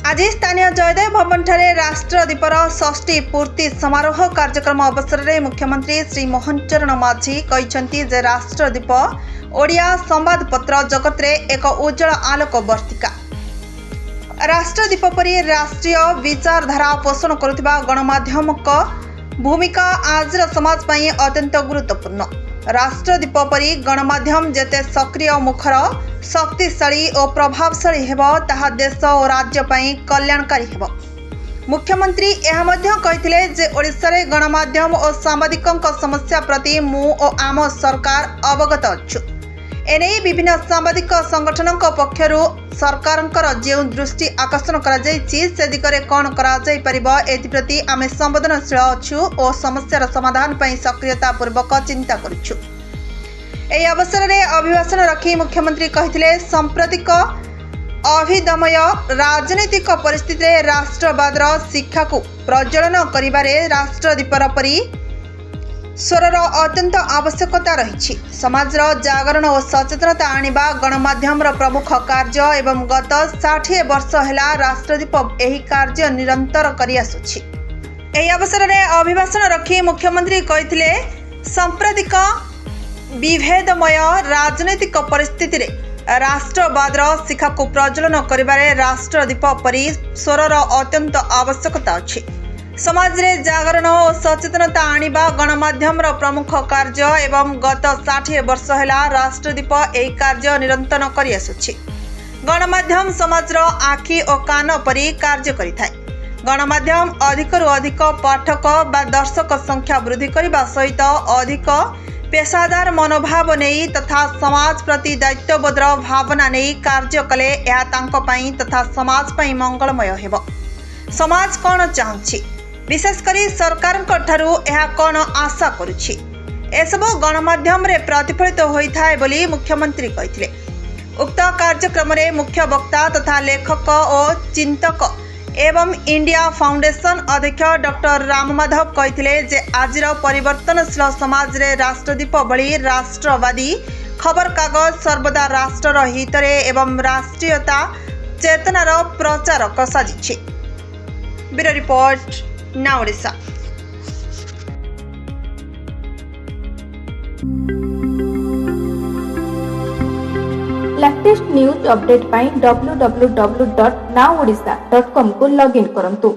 आज स्थानीय जयदेव भवन ठारे राष्ट्रदीपर षष्ठी पूर्ति समारोह कार्यक्रम अवसर में मुख्यमंत्री श्री मोहन चरण माझी कहते जे राष्ट्रदीप ओडिया संवादपत्र जगत रे एक उज्जवल आलोक वर्तिका। राष्ट्रदीप परी राष्ट्रीय विचारधारा पोषण करुथिबा गणमाध्यम भूमिका आज समाज पई अत्यंत गुरुत्वपूर्ण। राष्ट्रदीप परी गणमाध्यम जेते सक्रिय मुखर शक्तिशाली और प्रभावशाली हेब ताहा देश और राज्य पई कल्याणकारी हेब। मुख्यमंत्री यह मध्य कहिथिले जे ओडिशा रे गणमाध्यम और सांबादिकक समस्या प्रति मु और आम सरकार अवगत अछु। एने विभिन्न सांबादिक संगठनक पक्षरु सरकारंकर जे दृष्टि आकर्षण करा जायछि से दिगरे कोन करा जाय परिबो एति प्रति आमे संवेदनशील अछु और समस्यार समाधान पई सक्रियता पूर्वक चिंता करूछु। एही अवसर में अभिभाषण रखी मुख्यमंत्री कहथिले सांप्रतिक अभिदमय राजनीतिक परिस्थिति रे राष्ट्रवादर शिक्षा को प्रज्वलन करिबारे राष्ट्रदीपर परी स्वरर अत्यंत आवश्यकता रही। समाजर जागरण और सचेतनता आनिबा गणमाध्यम प्रमुख कार्य एवं गत 60 वर्ष हैला राष्ट्रदीप एही कार्य निरंतर करि आसुछि। एही अवसर में अभिभाषण रखी मुख्यमंत्री कहथिले सांप्रतिक विभेदमय राजनीतिक परिस्थिति रे राष्ट्रवादर शिक्षा को प्रज्वलन करिबारे राष्ट्रदीप परी स्वरर अत्यंत आवश्यकता अछि। समाज रे जागरण और सचेतनता आनिबा गणमाध्यम प्रमुख कार्य एवं गत 60 वर्ष हैला राष्ट्रदीप एही कार्य निरंतर करि आसुछि। गणमाध्यम समाजर आखि और कान परी कार्य करिथाय। गणमाध्यम अधिकरु अधिक पाठक बा दर्शक संख्या वृद्धि करबा सहित अधिक पेशादार मनोभाव नहीं तथा समाज प्रति दायित्वबोधर भावना नहीं कार्य कले यह तांको पई तथा समाज पई मंगलमय हेबो। समाज कौन चाहुछि विशेषकर सरकार ठारू यह कौन आशा करुछि एसबू गणमाध्यम रे प्रतिफलित होइथाय बोली मुख्यमंत्री कहिथिले। उक्त कार्यक्रम रे मुख्य वक्ता तथा लेखक और चिंतक एवं इंडिया फाउंडेशन अध्यक्ष डॉक्टर राम माधव कहिथिले जे आजिर परिवर्तनशील समाज रे राष्ट्रदीप भली राष्ट्रवादी खबर कागज सर्वदा राष्ट्र हित रे एवं राष्ट्रीयता चेतनार प्रचारक साजिछि। ब्यूरो रिपोर्ट ना ओडिशा। लेटेस्ट न्यूज अपडेट पाई www.naodisha.com को लॉगिन करंतु।